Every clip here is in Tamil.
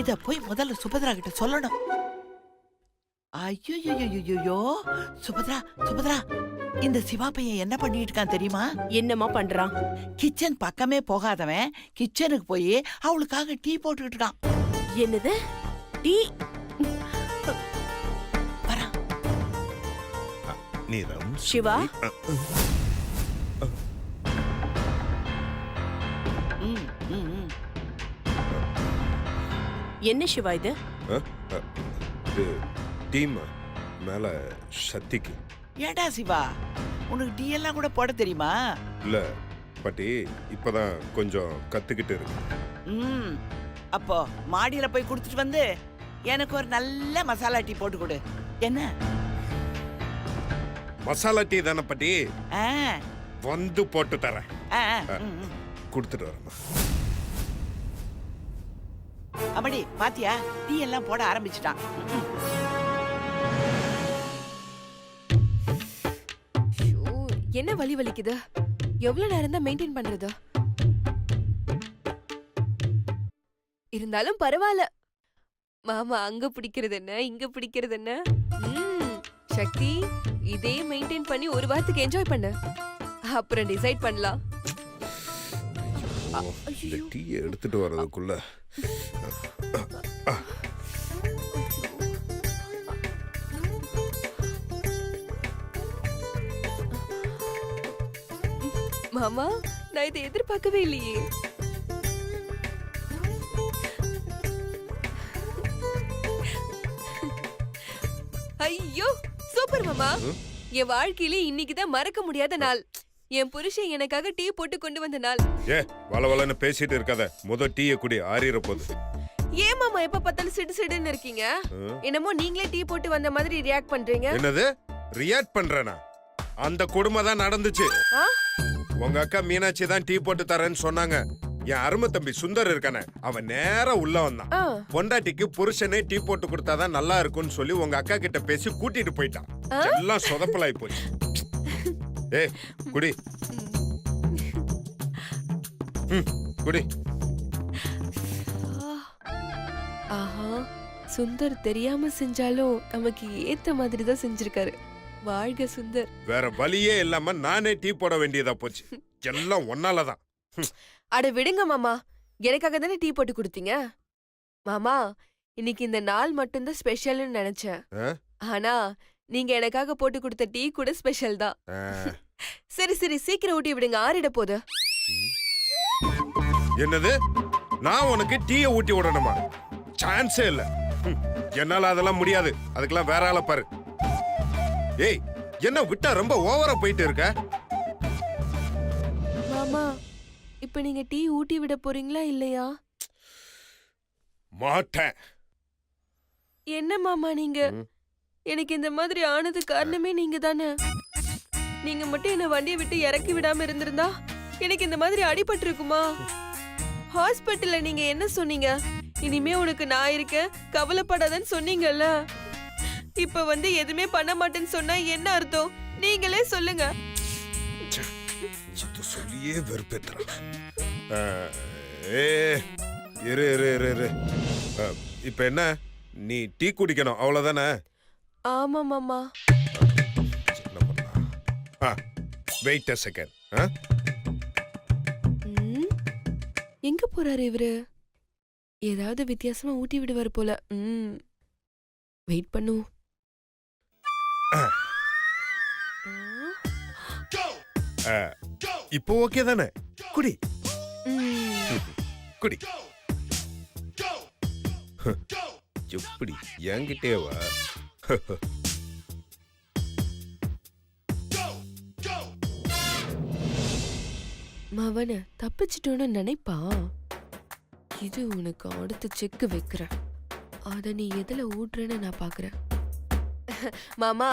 இத போய் முதல்ல சுபத்ரா கிட்ட சொல்லணும். ஐயோ சுபத்ரா சுபத்ரா, இந்த சிவா பையன் என்ன பண்ணிட்டு இருக்கான் தெரியுமா? என்னமா பண்றான்? கிச்சன் பக்கமே போகாதவன் கிச்சனுக்கு போய் அவளுக்காக டீ போட்டுக்கிட்டு இருக்கான். என்னது டீ? வரா சிவா, என்ன சிவா இது? டீம் மேல சக்திக்கு. ஏடா சிவா, உனக்கு டீ எல்லாம் கூட போட தெரியுமா? இல்ல பாட்டி, இப்பதான் கொஞ்சம் கத்துக்கிட்டு இருக்கு. அப்போ மாடியில போய் குடுத்துட்டு வந்து எனக்கு ஒரு நல்ல மசாலா டீ போட்டு கொடு. என்ன மசாலா டீ தானே பாட்டி? வந்து போட்டு தரேன். கொடுத்துட்டு வரேன். அப்படி பாத்தியா, டீ எல்லாம் போட ஆரம்பிச்சுட்டான். என்ன வலி வலிக்குது? எவ்வளவு நேரம் தான் மெயின்டைன் பண்றது? இருந்தாலும் பரவாயில்ல. மாமா அங்க பிடிக்கிறது என்ன, இங்க பிடிக்கிறது என்ன? சக்தி, இதே மெயின்டைன் பண்ணி ஒரு வாரத்துக்கு என்ஜாய் பண்ணு. அப்புறம் டிசைட் பண்ணலாம். இந்த டீயை எடுத்துட்டு வர்றதுக்குள்ள மாமா, நான் இதை எதிர்பார்க்கவே இல்லையே. ஐயோ சூப்பர் மாமா. என் வாழ்க்கையில இன்னைக்குதான் மறக்க முடியாத நாள். என் புருஷன் எனக்காக டீ போட்டு கொண்டு வந்த நாள். வளவளன்னு பேசிட்டு இருக்காத, முத டீயை குடி, ஆறிற போகுது. ஏன் மாமா எப்ப பார்த்தாலும் சிடு சிடுன்னு இருக்கீங்க? என்னமோ நீங்களே டீ போட்டு வந்த மாதிரி ரியாக்ட் பண்றீங்க. என்னது ரியாக்ட் பண்றேனா? அந்த கொடுமை தான் நடந்துச்சு. உங்க அக்கா மீனாட்சி தான் டீ போட்டு தரேன்னு சொன்னாங்க. என் அருமை தம்பி சுந்தர் இருக்கானே, அவன் நேரா உள்ள வந்தான். பொண்டாட்டிக்கு புருஷனே டீ போட்டு கொடுத்தாதான் நல்லா இருக்கும்னு சொல்லி உங்க அக்கா கிட்ட பேசி கூட்டிட்டு போயிட்டான். எல்லாம் சொதப்பலாய் போச்சு. குடி குடி. ஆஹா, சுந்தர் தெரியாம செஞ்சாலும் நமக்கு ஏத்த மாதிரி தான் செஞ்சிருக்காரு. வாழ்க சுந்தர். வேற வழியே இல்லாம நானே டீ போட வேண்டியதா போச்சு. எல்லாம் ஒன்னாலதான். அட விடுங்க மாமா, எனக்காக தானே டீ போட்டு கொடுத்தீங்க. மாமா, இன்னைக்கு இந்த நாள் மட்டும்தான் ஸ்பெஷல்னு நினைச்சேன். ஆனா நீங்க எனக்காக போட்டு கொடுத்த டீ கூட ஸ்பெஷல் தான். சரி சரி, சீக்கிரம் ஊட்டி விடுங்க, ஆறிட போகுது. என்னது, நான் உனக்கு டீயை ஊட்டி விடணுமா? சான்ஸே இல்ல. என்னால அதெல்லாம் முடியாது. அதுக்கெல்லாம் வேற ஆள பாரு. ஏய், என்ன விட்டா ரொம்ப ஓவரா போயிட்டு இருக்க? மாமா, இப்ப நீங்க டீ ஊட்டி விட போறீங்களா இல்லையா? மாட்டேன். என்ன மாமா நீங்க? எனக்கு இந்த மாதிரி ஆனது காரணமே நீங்க தானே. நீங்க மட்டும் என்ன வண்டியை விட்டு இறக்கி விடாம இருந்திருந்தா எனக்கு இந்த மாதிரி அடிபட்டு இருக்குமா? ஹாஸ்பிட்டல்ல நீங்க என்ன சொன்னீங்க? இனிமே உனக்கு நான் இருக்கேன், கவலைப்படாதன்னு சொன்னீங்கல்ல. இப்ப வந்து எதுவுமே பண்ண மாட்டேன்னு சொன்னா என்ன அர்த்தம்? நீங்களே சொல்லுங்க. சொல்லியே வெறுப்பேத்துறான். இரு இரு இரு இரு. இப்ப என்ன, நீ டீ குடிக்கணும் அவ்வளவுதானே? ஆமா மாமா. Wait a second. எங்க போறாரு இவரு? ஏதாவது வித்தியாசமா ஊட்டி விடுவார் போல. வெயிட் பண்ணு. இப்போ ஓகே தானே? குடி குடி. எப்படி என்கிட்டே வா. மவன தப்பிச்சிட்டோன்னு நினைப்பான். இது உனக்கு அடுத்த செக்கு வைக்கிறேன். அத நீ எதுல ஊட்டுறன்னு நான் பாக்குறேன். மாமா,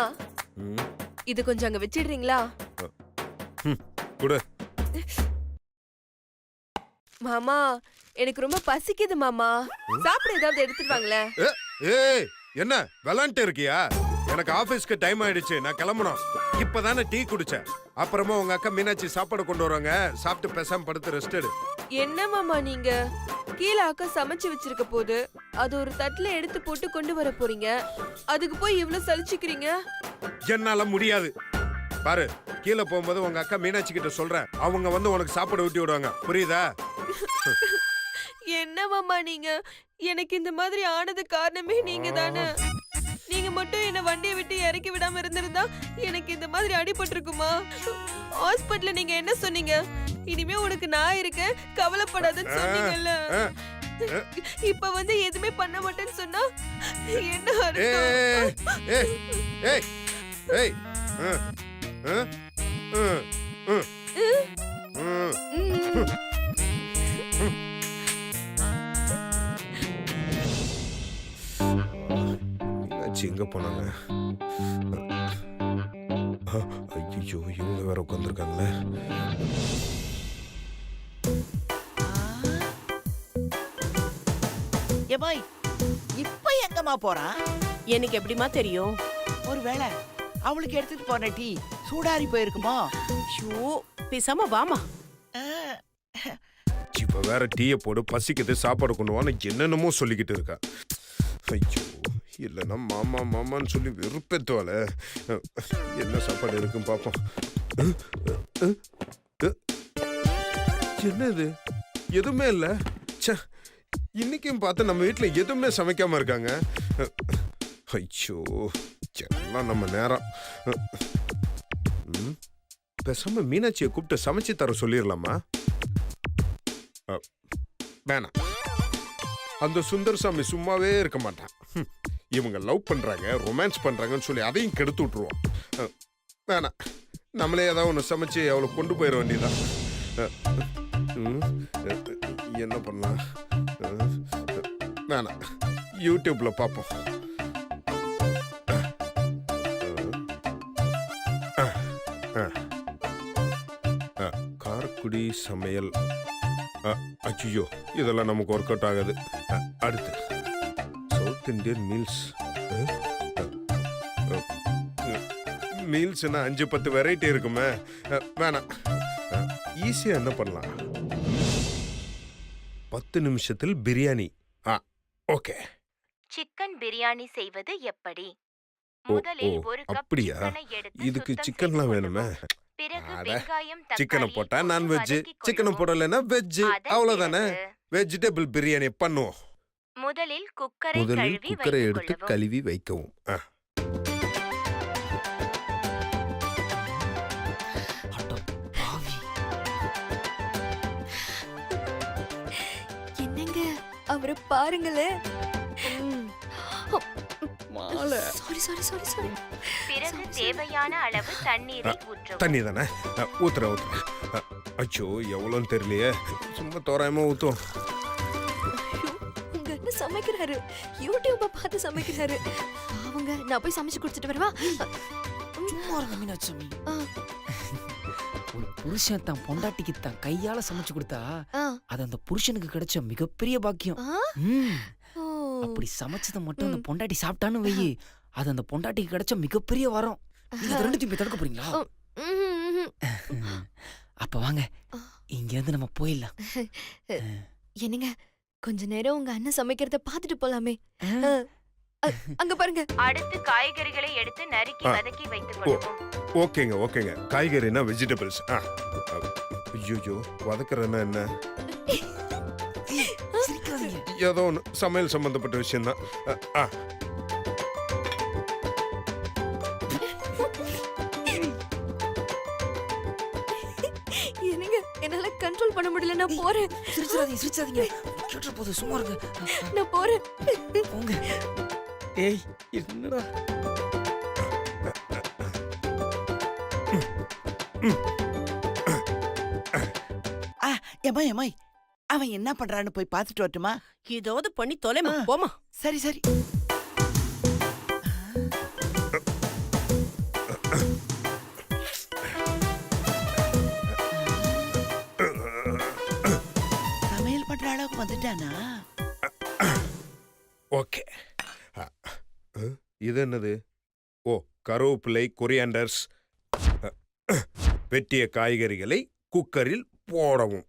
இது கொஞ்சம் அங்க வச்சிடுறீங்களா? மாமா, எனக்கு ரொம்ப பசிக்குது மாமா. சாப்பிட ஏதாவது எடுத்துட்டு வாங்களே. ஏய், என்ன விளையாண்டு இருக்கியா? எனக்கு ஆபீஸ்க்கு டைம் ஆயிடுச்சு, நான் கிளம்பணும். இப்பதானே டீ குடிச்சேன். அப்புறமா உங்க அக்கா மீனாட்சி சாப்பாடு கொண்டு வருவாங்க, சாப்பிட்டு பேசாம படுத்து ரெஸ்ட் எடு. என்ன மாமா நீங்க கீழே அக்கா சமைச்சு வச்சிருக்க போது அது ஒரு தட்டுல எடுத்து போட்டு கொண்டு வர போறீங்க, அதுக்கு போய் இவ்வளவு சலிச்சுக்கிறீங்க? என்னால முடியாது. பாரு, கீழே போகும்போது உங்க அக்கா மீனாட்சி கிட்ட சொல்றேன், அவங்க வந்து உனக்கு சாப்பாடு ஊட்டி விடுவாங்க, புரியுதா? என்ன மாமா நீங்க, எனக்கு இந்த மாதிரி ஆனது காரணமே நீங்க தானே. நீங்க மட்டும் என்ன வண்டியை விட்டு இறக்கி விடாம இருந்திருந்தா எனக்கு இந்த மாதிரி அடிபட்டிருக்குமா? ஹாஸ்பிட்டல்ல நீங்க என்ன சொன்னீங்க? இனிமே உனக்கு நான் இருக்கேன், கவலைப்படாதன்னு சொன்னீங்கல்ல. இப்ப வந்து எதுவுமே பண்ண மாட்டேன்னு சொன்னா என்ன அர்த்தம்? ஏய் ஏய் ஏய் மீனாட்சி எங்க போனாங்க? ஐயோ, இவங்க வேற உட்காந்துருக்காங்களே. ஏமாய் இப்ப எங்கம்மா போறான்? எனக்கு எப்படிமா தெரியும்? ஒருவேளை அவளுக்கு எடுத்துட்டு போன டீ சூடாரி போயிருக்குமோ? ஷோ, பேசாம வாமா. இப்ப வேற டீயை போடு, பசிக்குது, சாப்பாடு கொண்டு வான்னு என்னென்னமோ சொல்லிக்கிட்டு இருக்கா. ஐயோ, இல்லைன்னா மாமா மாமான்னு சொல்லி வெறுப்பேத்துவாள. என்ன சாப்பாடு இருக்குன்னு பாப்போம். என்னது, எதுவுமே இல்ல. ச்சே, இன்னைக்கும் பார்த்து நம்ம வீட்டுல எதுவுமே சமைக்காம இருக்காங்க. ஐயோ, எல்லாம் நம்ம நேரம். பேசாம மீனாட்சியை கூப்பிட்டு சமைச்சு தர சொல்லிடலாமா? வேணாம், அந்த சுந்தரசாமி சும்மாவே இருக்க மாட்டான். இவங்க லவ் பண்றாங்க, ரொமான்ஸ் பண்றாங்கன்னு சொல்லி அதையும் கெடுத்து விட்டுருவோம். வேணாம், நம்மளே ஏதாவது ஒன்று சமைச்சு அவளை கொண்டு போயிட வேண்டியதான். என்ன பண்ணலாம்? வேணாம், யூடியூப்ல பார்ப்போம். காரக்குடி சமையல். அச்சியோ, இதெல்லாம் நமக்கு ஒர்க் அவுட் ஆகாது. அடுத்து சவுத் இந்தியன் மீல்ஸ். மீல்ஸ்னா 5-10 வெரைட்டி இருக்குமே. வேணாம், ஈஸியா என்ன பண்ணலாம்? 10 நிமிஷத்தில் பிரியாணி. ஓகே. சிக்கன் பிரியாணி செய்வது எப்படி? ஓ, முதலில் ஒரு கப் அப்படியா? சிக்கனை எடுத்து இதுக்கு சுத்தம் சிக்கன்லாம் செய்து வேணுமே. கொள்ளவும். பிறகு அட, வெங்காயம், சிக்கனை தக்காளி போட்டா போட்டு நான்வெஜ், வதக்கிக் சிக்கனை கொள்ளவும். போடலைன்னா வெஜ். அதன் அவ்வளவுதானே? பிறகு வெஜிடபிள் பிரியாணி பண்ணுவோம். முதலில் குக்கரை முதலில் கழுவி குக்கரை வைத்துக் எடுத்து கொள்ளவும். கழுவி வைக்கவும். என்னங்க அவரை பாருங்களேன். Sorry sorry sorry sorry. பிறகு தேவையான அளவு தண்ணீரை ஊற்றவும். தண்ணி தானே? ஊத்துற ஊத்துற. அச்சோ, எவ்வளோன்னு தெரியலையே. சும்மா தோராயமா ஊத்துவோம். உங்க அண்ணன் சமைக்கிறாரு, யூடியூப பார்த்து சமைக்கிறாரு. அவங்க நான் போய் சமைச்சு குடிச்சிட்டு வரவா? சும்மா இருங்க மீனாட்சி. ஆ, ஒரு புருஷன் தான் பொண்டாட்டிக்கு தான் கையால சமைச்சு கொடுத்தா ஆ, அது அந்த புருஷனுக்கு கிடைச்ச மிகப்பெரிய பாக்கியம். ஆ. ம். ஓ. அப்படி சமைச்சதை மட்டும் அந்த பொண்டாட்டி சாப்பிட்டான்னு வையி, அது அந்த பொண்டாட்டிக்கு கிடைச்ச மிகப்பெரிய வரம். நீங்க அது ரெண்டுத்தையும் போய் தடுக்க போறீங்களா? அப்ப வாங்க, இங்க இருந்து நம்ம போயிடலாம். என்னங்க, கொஞ்ச நேரம் உங்க அண்ணன் சமைக்கிறத பார்த்துட்டு போலாமே. அங்க பாருங்க. அடுத்து காய்கறிகளை எடுத்து நறுக்கி வதக்கி வைத்துக் கொள்ளவும். ஓகேங்க ஓகேங்க. காய்கறினா வெஜிடபிள்ஸ். ஐயோ, வதக்குறதுன்னா என்ன? சிரிக்காதீங்க. ஏதோ ஒன்று சமையல் சம்பந்தப்பட்ட விஷயம் தான். என்னங்க, என்னால கண்ட்ரோல் பண்ண முடியல, நான் போறேன். சிரிச்சாதீங்க. கேட்டுற போது சும்மா இருங்க. நான் போறேன். போங்க. ஏய், என்னடா? ஏமாய் ஏமாய், அவன் என்ன பண்றான்னு போய் பார்த்துட்டு வரட்டுமா? ஏதாவது பண்ணி தொலைமா, போமா. சரி சரி. சமையல் பண்ற அளவுக்கு வந்துட்டானா? ஓகே. இது என்னது? ஓ, கருவேப்பிலை, கொரியாண்டர்ஸ், வெட்டிய காய்கறிகளை குக்கரில் போடவும்.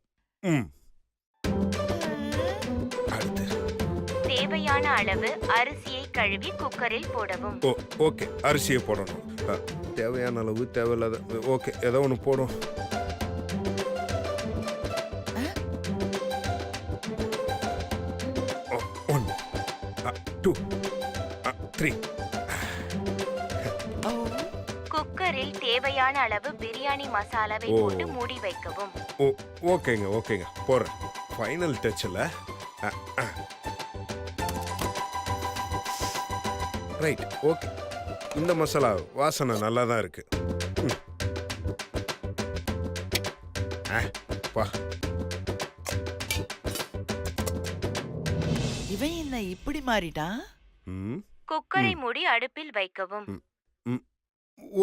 அடுத்து தேவையான அளவு அரிசியை கழுவி குக்கரில் போடவும். ஓகே, அரிசியை போடணும். தேவையான அளவு, தேவையில்லாத, ஓகே, ஏதோ ஒன்று போடும். ஒன், 2, 3. குக்கரில் தேவையான அளவு பிரியாணி மசாலாவை ஓ. போட்டு மூடி வைக்கவும். ஓகேங்க போடுறேன். Final டச்சில் right. ஓகே, இந்த மசாலா வாசனை நல்லா தான் இருக்கு. வா, இவன் என்ன இப்படி மாறிட்டான்? குக்கரை மூடி அடுப்பில் வைக்கவும்.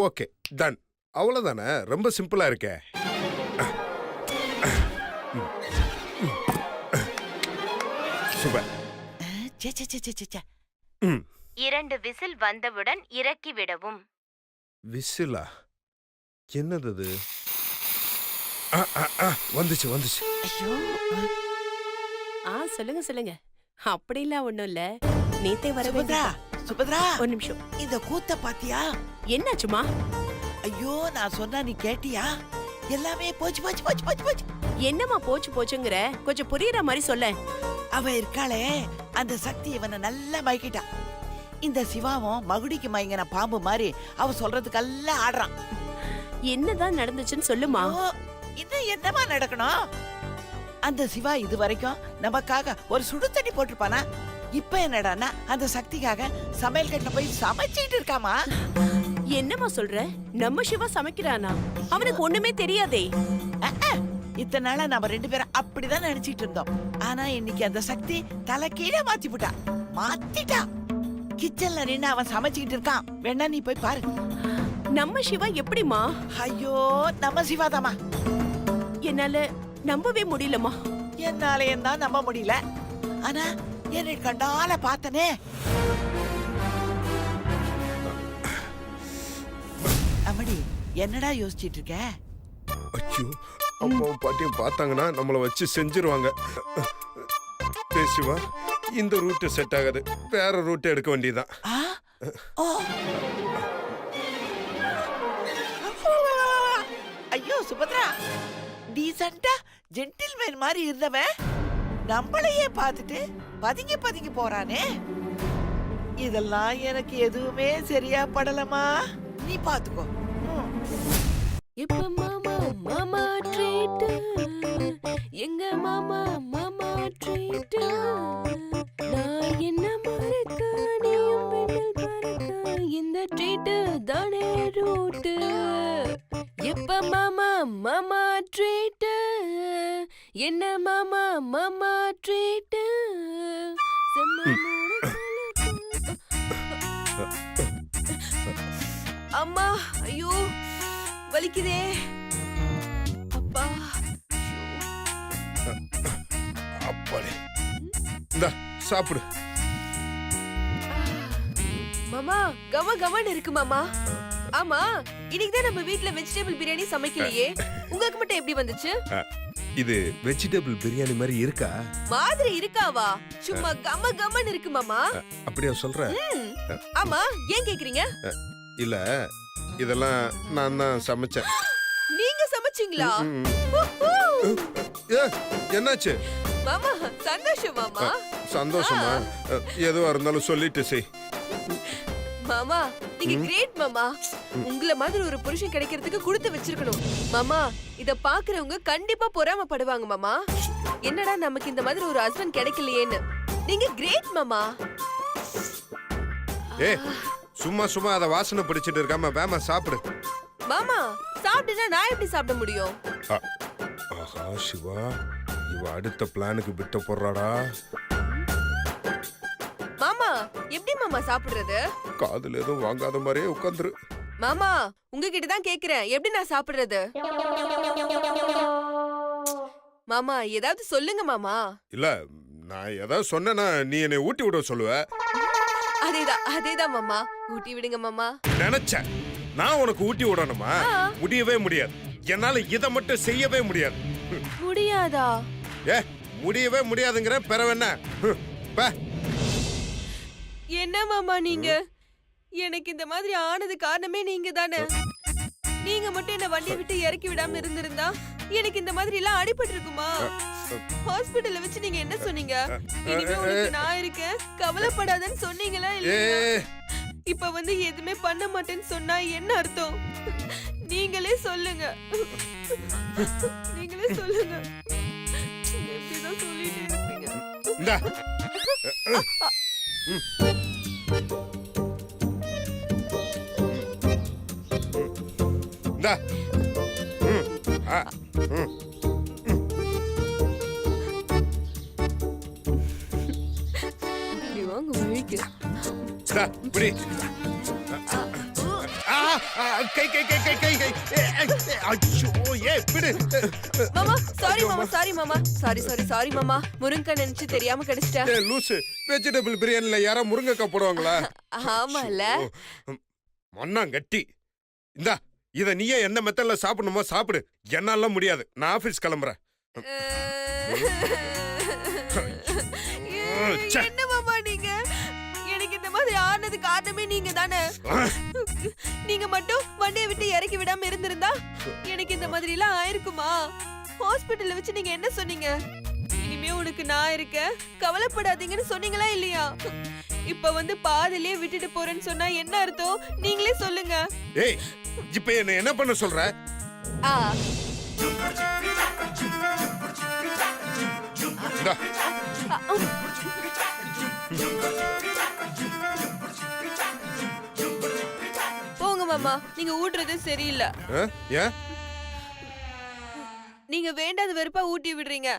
Okay, done. அவ்வளோதானே, ரொம்ப சிம்பிளா இருக்கே. சூப்பர். சே சே சே சே, சே சே. 2 விசில் வந்தவுடன் இறக்கி விடவும். விசிலா? என்னது அது? வந்துச்சு. ஐயோ, சொல்லுங்க அப்படிலாம் ஒண்ணும் இல்ல. நேத்தே வர சுபத்ரா, சுபத்ரா, ஒரு நிமிஷம். இந்த கூத்த பாத்தியா? என்னாச்சுமா? ஐயோ, நான் சொன்னா நீ கேட்டியா? எல்லாமே போச்சு. என்னம்மா போச்சுங்கிற? கொஞ்சம் புரியுற மாதிரி சொல்ல. அவ இருக்காளே, அந்த சக்தி இவனை நல்லா மயக்கிட்டா. இந்த சிவாவும் மகுடிக்கு மயங்கின பாம்பு மாதிரி அவ சொல்றதுக்கெல்லாம் ஆடுறான். என்னதான் நடந்துச்சுன்னு சொல்லுமா. ஓ, இன்னும் என்னமா நடக்கணும்? அந்த சிவா இது வரைக்கும் நமக்காக ஒரு சுடு தண்ணி போட்டிருப்பானா? இப்ப என்னடான்னா அந்த சக்திக்காக சமையல் கட்டில போய் சமைச்சிட்டு இருக்காமா. என்னம்மா சொல்ற? நம்ம சிவா சமைக்கிறானா? அவனுக்கு ஒண்ணுமே தெரியாதே. இத்தனை நாளா நம்ம 2 பேரும் அப்படிதான் நினைச்சிட்டு இருந்தோம். ஆனா இன்னைக்கு அந்த சக்தி தலை கீழே மாத்திட்டா. கிச்சன்ல நின்னு அவன் சமைச்சுக்கிட்டு இருக்கான். வேணா நீ போய் பாரு. நம்ம சிவா எப்படிமா? ஐயோ, நம்ம சிவாதாமா. என்னால நம்பவே முடியலமா. என்னாலையும் தான் நம்ப முடியல. ஆனா என்னை கண்டால பார்த்தனே. அம்மடி, என்னடா யோசிச்சிட்டு இருக்க? ஐயோ, அம்மாவும் பாட்டியும் பார்த்தாங்கன்னா நம்மளை வச்சு செஞ்சிருவாங்க. சிவா, இந்த ரூட்டு செட் ஆகாது, வேற ரூட் எடுக்க வேண்டியதுதான். ஓ, ஐயோ சுபத்ரா, டீசென்ட்டா ஜென்டில்மேன் மாதிரி இருந்தவன் நம்மளையே பார்த்துட்டு பதுங்கி போறானே. இதெல்லாம் எனக்கு எதுவுமே சரியா படலமா. நீ பாத்துக்கோ. இப்ப மாமா ட்ரீட், எங்க மாமா ட்ரீட். நான் என்ன மறக்க, நீயும் விண்ணில் பறக்க, இந்த ட்ரீட் தானே ரூட். எப்ப மாமா ட்ரீட், என்ன மாமா ட்ரீட். அம்மா, ஐயோ வலிக்குதே. அப்பா, அப்பாடி, இந்தா சாப்பிடு. மாமா கமன்னு இருக்கு மாமா. ஆமா, இன்னைக்கு தான் நம்ம வீட்ல வெஜிடபிள் பிரியாணி சமைக்கலையே. உங்களுக்கு மட்டும் எப்படி வந்துச்சு? இது வெஜிடபிள் பிரியாணி மாதிரி இருக்கா? மாதிரி இருக்காவா? சும்மா கமன்னு இருக்கு மாமா. அப்படியா சொல்ற? ஆமா, ஏன் கேக்குறீங்க? இல்ல, இதெல்லாம் நான் தான் சமைச்சேன். நீங்க சமைச்சீங்களா? என்னாச்சு மாமா? சந்தோஷம் மாமா. சந்தோஷமா? எதுவா இருந்தாலும் சொல்லிட்டு செய். மாமா, நீங்க கிரேட் மாமா. உங்கள மாதிரி ஒரு புருஷன் கிடைக்கிறதுக்கு கொடுத்து வச்சிருக்கணும் மாமா. இத பாக்குறவங்க கண்டிப்பா பொறாமப்படுவாங்க மாமா. என்னடா நமக்கு இந்த மாதிரி ஒரு ஹஸ்பண்ட் கிடைக்கலையேன்னு. நீங்க கிரேட் மாமா. சும்மா அத வாசனை பிடிச்சிட்டு இருக்காம வேமா சாப்பிடு. மாமா, சாப்பிட்டுனா நான் எப்படி சாப்பிட முடியும்? ஆஹா சிவா, இவ அடுத்த பிளானுக்கு விட்ட போறாடா. மாமா, எப்படி மாமா சாப்பிடுறது? காதுல எதுவும் வாங்காத மாதிரியே உட்காந்துரு. மாமா, உங்ககிட்ட தான் கேக்குறேன், எப்படி நான் சாப்பிடுறது? மாமா, ஏதாவது சொல்லுங்க மாமா. இல்ல, நான் ஏதாவது சொன்னேன்னா நீ என்னை ஊட்டி விட சொல்லுவ. அதேதான் மாமா. ஊட்டி விடுங்க மாமா. நினைச்சேன் நான் உனக்கு ஊட்டி விடணுமா? முடியவே முடியாது. என்னால இதை மட்டும் செய்யவே முடியாது. முடியாதா? ஏ முடியவே முடியாதுங்கிற பிறவென்ன? பே. என்ன மாமா நீங்க? எனக்கு இந்த மாதிரி ஆனது காரணமே நீங்க தானே. நீங்க மட்டும் என்ன வண்டியை விட்டு இறக்கி விடாம இருந்திருந்தா எனக்கு இந்த மாதிரி எல்லாம் அடிபட்டு இருக்குமா? ஹாஸ்பிடல்ல வச்சு நீங்க என்ன சொன்னீங்க? இனிமே உனக்கு நான் இருக்கேன், கவலைப்படாதன்னு சொன்னீங்களா இல்லையா? இப்ப வந்து எதுவுமே பண்ண மாட்டேன்னு சொன்னா என்ன அர்த்தம்? நீங்களே சொல்லுங்க. நீங்களே சொல்லுங்க. எப்படிதான் சொல்லிட்டே இருப்பீங்க. இந்தா. இந்தா. இப்படி வாங்க வழிக்கு. இந்தா, இப்படி. கை கை கை கை கை கை. ஐயோ ஏ பிடி. மாமா சாரி மாமா, சாரி மாமா, சாரி மாமா. முருங்கை நினைச்சு தெரியாம கிடைச்சிட்டா. ஏ லூசு, வெஜிடபிள் பிரியாணில யாரா முருங்கைக்காய் போடுவாங்களா? ஆமால. மண்ணாங்கட்டி. இந்தா இத நீயே எந்த மெத்தட்ல சாப்பிடணுமோ சாப்பிடு. என்னால முடியாது. நான் ஆபீஸ் கிளம்புறேன். என்ன மாமா நீங்க? எனக்கு இந்த மாதிரி ஆனது காரணமே நீங்க தானே. நீங்க மட்டும் வண்டியை விட்டு இறக்கி விடாம இருந்திருந்தா எனக்கு இந்த மாதிரி எல்லாம் ஆயிருக்குமா? ஹாஸ்பிடல்ல வச்சு நீங்க என்ன சொன்னீங்க? இனிமே உனக்கு நான் இருக்கேன், கவலைப்படாதீங்கன்னு சொன்னீங்களா இல்லையா? இப்ப வந்து பாதிலே விட்டுட்டு போறேன்னு சொன்னா என்ன அர்த்தம்? நீங்களே சொல்லுங்க. ஏய் இப்ப என்ன பண்ண சொல்ற? இந்தா. போங்க மாமா, நீங்க ஊட்டுறது சரியில்லை. ஏன்? நீங்க வேண்டாத வெறுப்பா ஊட்டி விடுறீங்க.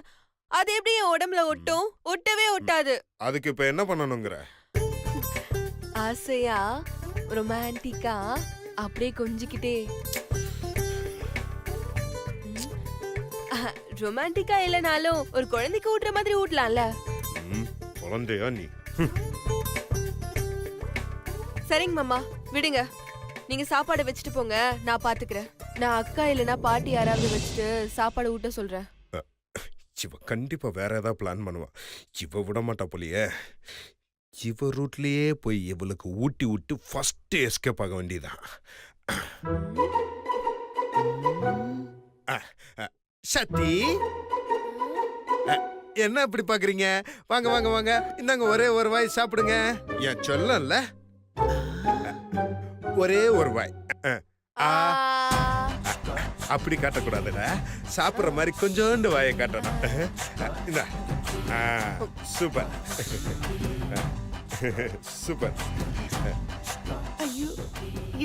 அது எப்படி என் உடம்புல ஒட்டும்? ஒட்டவே ஒட்டாது. அதுக்கு இப்ப என்ன பண்ணணும்ங்கற? ஆசையா ரொமான்டிக்கா அப்படியே கொஞ்சிக்கிட்டே. ரொமான்டிக்கா இல்லனாலும் ஒரு குழந்தைக்கு ஊட்டுற மாதிரி ஊட்டலாம்ல. குழந்தையா நீ? சரிங்க மாமா, விடுங்க. நீங்க சாப்பாடு வச்சுட்டு போங்க, நான் பாத்துக்கிறேன். நான் அக்கா இல்லனா பாட்டி யாராவது வச்சுட்டு சாப்பாடு ஊட்ட சொல்றேன். இவ கண்டிப்பா வேற ஏதாவது பிளான் பண்ணுவா. இவ விட மாட்டா போலியே. இவ ரூட்லயே போய் இவளுக்கு ஊட்டி விட்டு ஃபர்ஸ்ட் எஸ்கேப் ஆக வேண்டியதான். சத்தி, என்ன இப்படி பாக்குறீங்க? வாங்க வாங்க வாங்க, இந்தாங்க ஒரே ஒரு வாய் சாப்பிடுங்க. என் சொல்லல, ஒரே ஒரு வாய். அப்படி காட்டக்கூடாதுடா, சாப்பிடுற மாதிரி கொஞ்சோண்டு வாயை காட்டணும். இந்த சூப்பர் சூப்பர். ஐயோ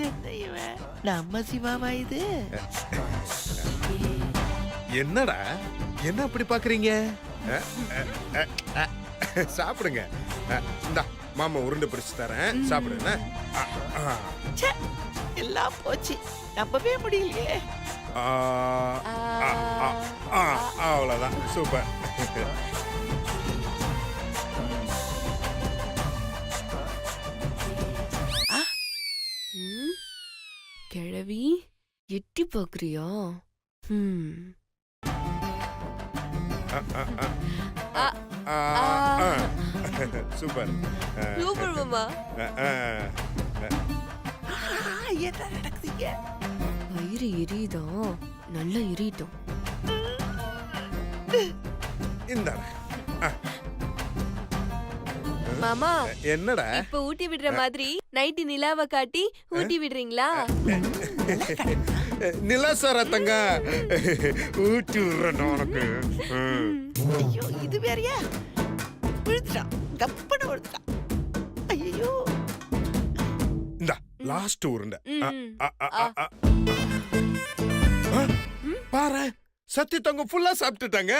என்ன இவன், நம்ம சிவாவா இது? என்னடா என்ன அப்படி பாக்குறீங்க? சாப்பிடுங்க. இந்தா மாமா உருண்டை பிடிச்சு தரேன், சாப்பிடுங்க. ச்சே, எல்லாம் போச்சு, நம்பவே முடியலையே. அவ்வளவுதான், சூப்பர். கிழவி எட்டி பாக்குறியா? சூப்பர் சூப்பர் மாமா. என்ன நடக்குதுங்க? வயிறு எரியுதா? நல்லா எரியட்டும். இந்த மாமா, என்னடா இப்ப ஊட்டி விடுற மாதிரி நைட்டு நிலாவை காட்டி ஊட்டி விடுறீங்களா? நிலாசார தங்க ஊட்டி விடுறேன் உனக்கு. ஐயோ இது வேறயா? விழுந்துட்டான், கப்பன விழுந்துட்டான். ஐயோ இந்த லாஸ்ட் உருண்டை. பாரு, சத்தி தங்க ஃபுல்லா சாப்பிட்டுட்டாங்க.